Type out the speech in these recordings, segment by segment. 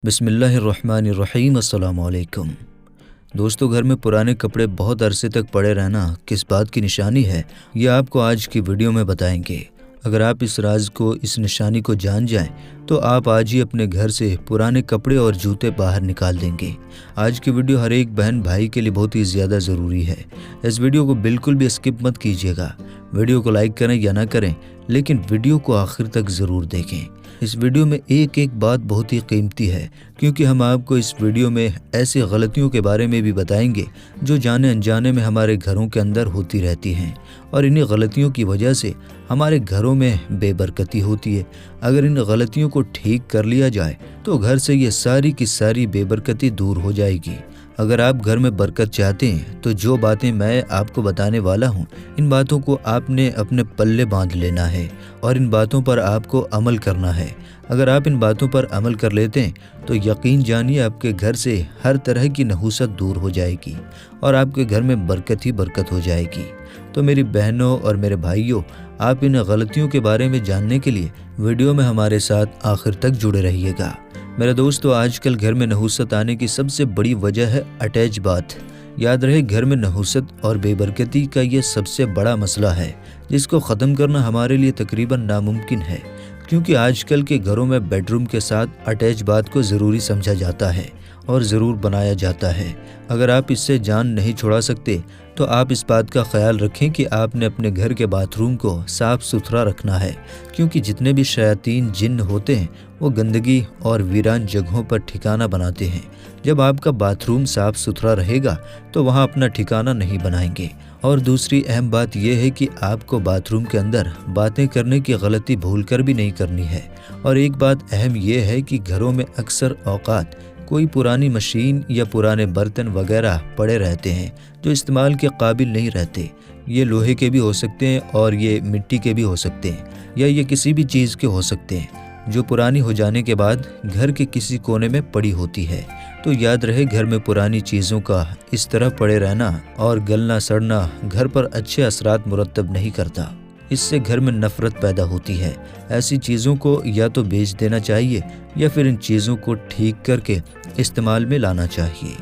बिस्मिल्लाहिर्रहमानिर्रहीम। अस्सलाम वालेकुम। दोस्तों, घर में पुराने कपड़े बहुत अरसे तक पड़े रहना किस बात की निशानी है, ये आपको आज की वीडियो में बताएंगे। अगर आप इस राज को, इस निशानी को जान जाएं, तो आप आज ही अपने घर से पुराने कपड़े और जूते बाहर निकाल देंगे। आज की वीडियो हर एक बहन भाई के लिए बहुत ही ज़्यादा ज़रूरी है। इस वीडियो को बिल्कुल भी स्किप मत कीजिएगा। वीडियो को लाइक करें या ना करें, लेकिन वीडियो को आखिर तक ज़रूर देखें। इस वीडियो में एक एक बात बहुत ही कीमती है, क्योंकि हम आपको इस वीडियो में ऐसी गलतियों के बारे में भी बताएंगे जो जाने अनजाने में हमारे घरों के अंदर होती रहती हैं, और इन्हीं गलतियों की वजह से हमारे घरों में बेबरकती होती है। अगर इन गलतियों को ठीक कर लिया जाए तो घर से ये सारी की सारी बेबरकती दूर हो जाएगी। अगर आप घर में बरकत चाहते हैं तो जो बातें मैं आपको बताने वाला हूँ, इन बातों को आपने अपने पल्ले बांध लेना है और इन बातों पर आपको अमल करना है। अगर आप इन बातों पर अमल कर लेते हैं तो यकीन जानिए आपके घर से हर तरह की नहुसत दूर हो जाएगी और आपके घर में बरकत ही बरकत हो जाएगी। तो मेरी बहनों और मेरे भाइयों, आप इन गलतियों के बारे में जानने के लिए वीडियो में हमारे साथ आखिर तक जुड़े रहिएगा। मेरे दोस्तों, आजकल घर में नहुसत आने की सबसे बड़ी वजह है अटैच बाथ। याद रहे, घर में नहुसत और बेबरकती का ये सबसे बड़ा मसला है, जिसको ख़त्म करना हमारे लिए तकरीबन नामुमकिन है, क्योंकि आजकल के घरों में बेडरूम के साथ अटैच बाथ को ज़रूरी समझा जाता है और ज़रूर बनाया जाता है। अगर आप इससे जान नहीं छुड़ा सकते तो आप इस बात का ख्याल रखें कि आपने अपने घर के बाथरूम को साफ़ सुथरा रखना है, क्योंकि जितने भी शयातीन जिन्न होते हैं वो गंदगी और वीरान जगहों पर ठिकाना बनाते हैं। जब आपका बाथरूम साफ़ सुथरा रहेगा तो वहाँ अपना ठिकाना नहीं बनाएंगे। और दूसरी अहम बात यह है कि आपको बाथरूम के अंदर बातें करने की गलती भूलकर भी नहीं करनी है। और एक बात अहम यह है कि घरों में अक्सर औकात कोई पुरानी मशीन या पुराने बर्तन वगैरह पड़े रहते हैं जो इस्तेमाल के काबिल नहीं रहते। ये लोहे के भी हो सकते हैं और ये मिट्टी के भी हो सकते हैं, या ये किसी भी चीज़ के हो सकते हैं जो पुरानी हो जाने के बाद घर के किसी कोने में पड़ी होती है। तो याद रहे, घर में पुरानी चीज़ों का इस तरह पड़े रहना और गलना सड़ना घर पर अच्छे असरात मुरतब नहीं करता। इससे घर में नफ़रत पैदा होती है। ऐसी चीज़ों को या तो बेच देना चाहिए या फिर इन चीज़ों को ठीक करके इस्तेमाल में लाना चाहिए।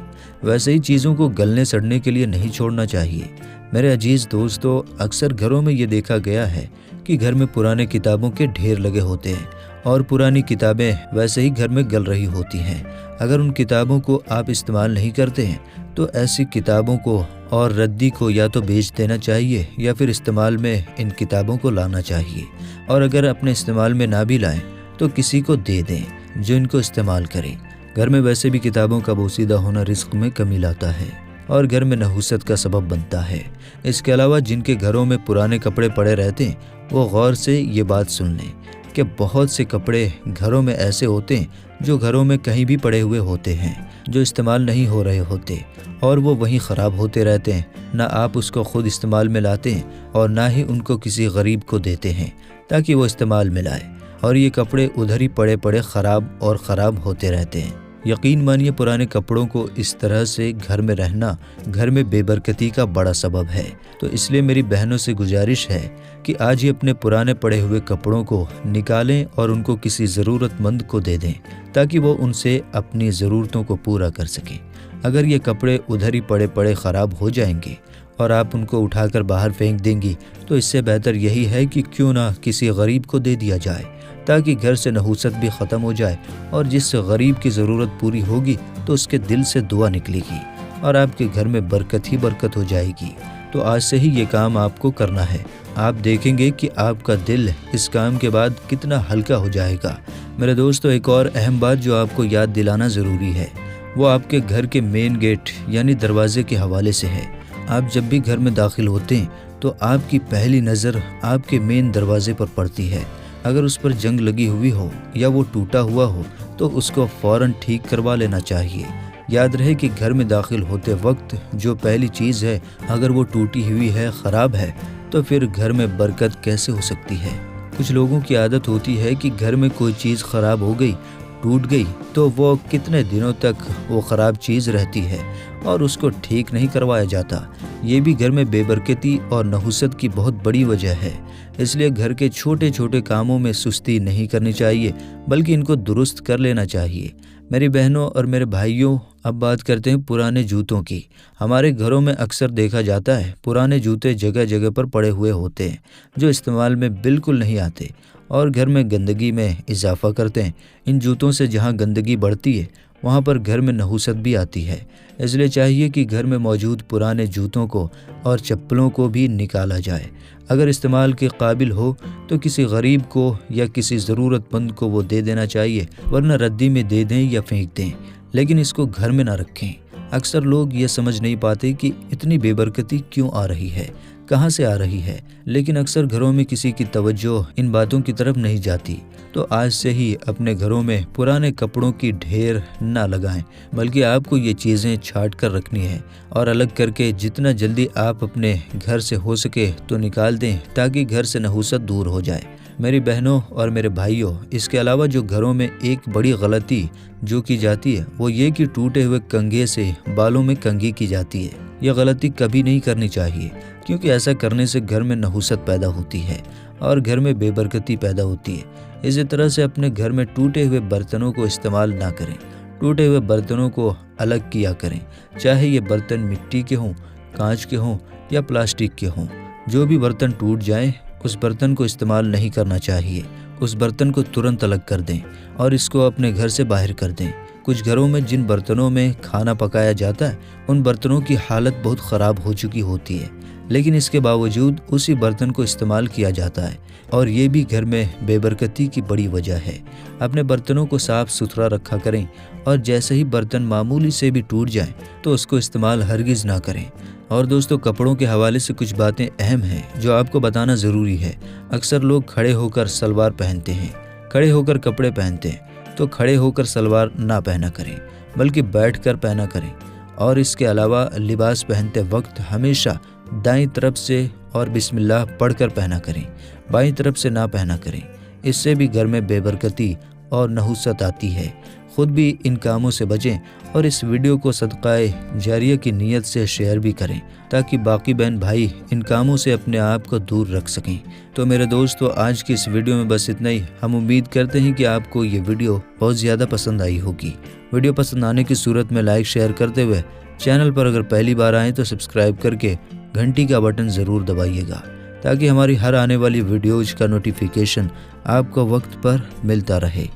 वैसे ही चीज़ों को गलने सड़ने के लिए नहीं छोड़ना चाहिए। मेरे अजीज़ दोस्तों, अक्सर घरों में ये देखा गया है कि घर में पुराने किताबों के ढेर लगे होते हैं और पुरानी किताबें वैसे ही घर में गल रही होती हैं। अगर उन किताबों को आप इस्तेमाल नहीं करते हैं तो ऐसी किताबों को और रद्दी को या तो बेच देना चाहिए या फिर इस्तेमाल में इन किताबों को लाना चाहिए। और अगर अपने इस्तेमाल में ना भी लाएं तो किसी को दे दें जो इनको इस्तेमाल करे। घर में वैसे भी किताबों का बोसीदा होना रिस्क में कमी लाता है और घर में नहुसत का सबब बनता है। इसके अलावा जिनके घरों में पुराने कपड़े पड़े रहते हैं वो गौर से ये बात सुन लें कि बहुत से कपड़े घरों में ऐसे होते हैं जो घरों में कहीं भी पड़े हुए होते हैं, जो इस्तेमाल नहीं हो रहे होते और वो वहीं ख़राब होते रहते हैं। ना आप उसको ख़ुद इस्तेमाल में लाते हैं और ना ही उनको किसी गरीब को देते हैं ताकि वो इस्तेमाल में लाए, और ये कपड़े उधर ही पड़े पड़े ख़राब और ख़राब होते रहते हैं। यकीन मानिए, पुराने कपड़ों को इस तरह से घर में रहना घर में बेबरकती का बड़ा सबब है। तो इसलिए मेरी बहनों से गुजारिश है कि आज ही अपने पुराने पड़े हुए कपड़ों को निकालें और उनको किसी ज़रूरतमंद को दे दें ताकि वो उनसे अपनी ज़रूरतों को पूरा कर सकें। अगर ये कपड़े उधर ही पड़े पड़े ख़राब हो जाएंगे और आप उनको उठाकर बाहर फेंक देंगी तो इससे बेहतर यही है कि क्यों ना किसी गरीब को दे दिया जाए, ताकि घर से नहुसत भी ख़त्म हो जाए और जिस गरीब की ज़रूरत पूरी होगी तो उसके दिल से दुआ निकलेगी और आपके घर में बरकत ही बरकत हो जाएगी। तो आज से ही ये काम आपको करना है। आप देखेंगे कि आपका दिल इस काम के बाद कितना हल्का हो जाएगा। मेरे दोस्तों, एक और अहम बात जो आपको याद दिलाना ज़रूरी है वो आपके घर के मेन गेट यानी दरवाजे के हवाले से है। आप जब भी घर में दाखिल होते हैं तो आपकी पहली नज़र आपके मेन दरवाजे पर पड़ती है। अगर उस पर जंग लगी हुई हो या वो टूटा हुआ हो तो उसको फ़ौरन ठीक करवा लेना चाहिए। याद रहे कि घर में दाखिल होते वक्त जो पहली चीज़ है, अगर वो टूटी हुई है, ख़राब है, तो फिर घर में बरकत कैसे हो सकती है। कुछ लोगों की आदत होती है कि घर में कोई चीज़ ख़राब हो गई, टूट गई, तो वो कितने दिनों तक वो ख़राब चीज़ रहती है और उसको ठीक नहीं करवाया जाता। ये भी घर में बेबरकती और नहुसत की बहुत बड़ी वजह है। इसलिए घर के छोटे छोटे कामों में सुस्ती नहीं करनी चाहिए, बल्कि इनको दुरुस्त कर लेना चाहिए। मेरी बहनों और मेरे भाइयों, अब बात करते हैं पुराने जूतों की। हमारे घरों में अक्सर देखा जाता है पुराने जूते जगह जगह पर पड़े हुए होते हैं जो इस्तेमाल में बिल्कुल नहीं आते और घर में गंदगी में इजाफा करते हैं। इन जूतों से जहाँ गंदगी बढ़ती है वहाँ पर घर में नहुसत भी आती है। इसलिए चाहिए कि घर में मौजूद पुराने जूतों को और चप्पलों को भी निकाला जाए। अगर इस्तेमाल के काबिल हो तो किसी गरीब को या किसी ज़रूरतमंद को वो दे देना चाहिए, वरना रद्दी में दे दें या फेंक दें, लेकिन इसको घर में ना रखें। अक्सर लोग ये समझ नहीं पाते कि इतनी बेबरकती क्यों आ रही है, कहाँ से आ रही है, लेकिन अक्सर घरों में किसी की तवज्जो इन बातों की तरफ नहीं जाती। तो आज से ही अपने घरों में पुराने कपड़ों की ढेर ना लगाएं, बल्कि आपको ये चीज़ें छांट कर रखनी है और अलग करके जितना जल्दी आप अपने घर से हो सके तो निकाल दें, ताकि घर से नहुसत दूर हो जाए। मेरी बहनों और मेरे भाइयों, इसके अलावा जो घरों में एक बड़ी गलती जो की जाती है वो ये कि टूटे हुए कंघे से बालों में कंघी की जाती है। यह गलती कभी नहीं करनी चाहिए, क्योंकि ऐसा करने से घर में नहुसत पैदा होती है और घर में बेबरकती पैदा होती है। इसी तरह से अपने घर में टूटे हुए बर्तनों को इस्तेमाल ना करें। टूटे हुए बर्तनों को अलग किया करें, चाहे ये बर्तन मिट्टी के हों, कांच के हों या प्लास्टिक के हों। जो भी बर्तन टूट जाए उस बर्तन को इस्तेमाल नहीं करना चाहिए। उस बर्तन को तुरंत अलग कर दें और इसको अपने घर से बाहर कर दें। कुछ घरों में जिन बर्तनों में खाना पकाया जाता है उन बर्तनों की हालत बहुत ख़राब हो चुकी होती है, लेकिन इसके बावजूद उसी बर्तन को इस्तेमाल किया जाता है और ये भी घर में बेबरकती की बड़ी वजह है। अपने बर्तनों को साफ़ सुथरा रखा करें और जैसे ही बर्तन मामूली से भी टूट जाए तो उसको इस्तेमाल हरगिज़ ना करें। और दोस्तों, कपड़ों के हवाले से कुछ बातें अहम हैं जो आपको बताना ज़रूरी है। अक्सर लोग खड़े होकर सलवार पहनते हैं, खड़े होकर कपड़े पहनते हैं, तो खड़े होकर सलवार ना पहना करें, बल्कि बैठकर पहना करें। और इसके अलावा लिबास पहनते वक्त हमेशा दाईं तरफ से और बिस्मिल्लाह पढ़कर पहना करें, बाईं तरफ से ना पहना करें। इससे भी घर में बेबरकती और नहुसत आती है। खुद भी इन कामों से बचें और इस वीडियो को सदकाए जारिया की नीयत से शेयर भी करें, ताकि बाकी बहन भाई इन कामों से अपने आप को दूर रख सकें। तो मेरे दोस्तों, आज की इस वीडियो में बस इतना ही। हम उम्मीद करते हैं कि आपको ये वीडियो बहुत ज़्यादा पसंद आई होगी। वीडियो पसंद आने की सूरत में लाइक शेयर करते हुए चैनल पर अगर पहली बार आएँ तो सब्सक्राइब करके घंटी का बटन ज़रूर दबाइएगा, ताकि हमारी हर आने वाली वीडियोज़ का नोटिफिकेशन आपको वक्त पर मिलता रहे।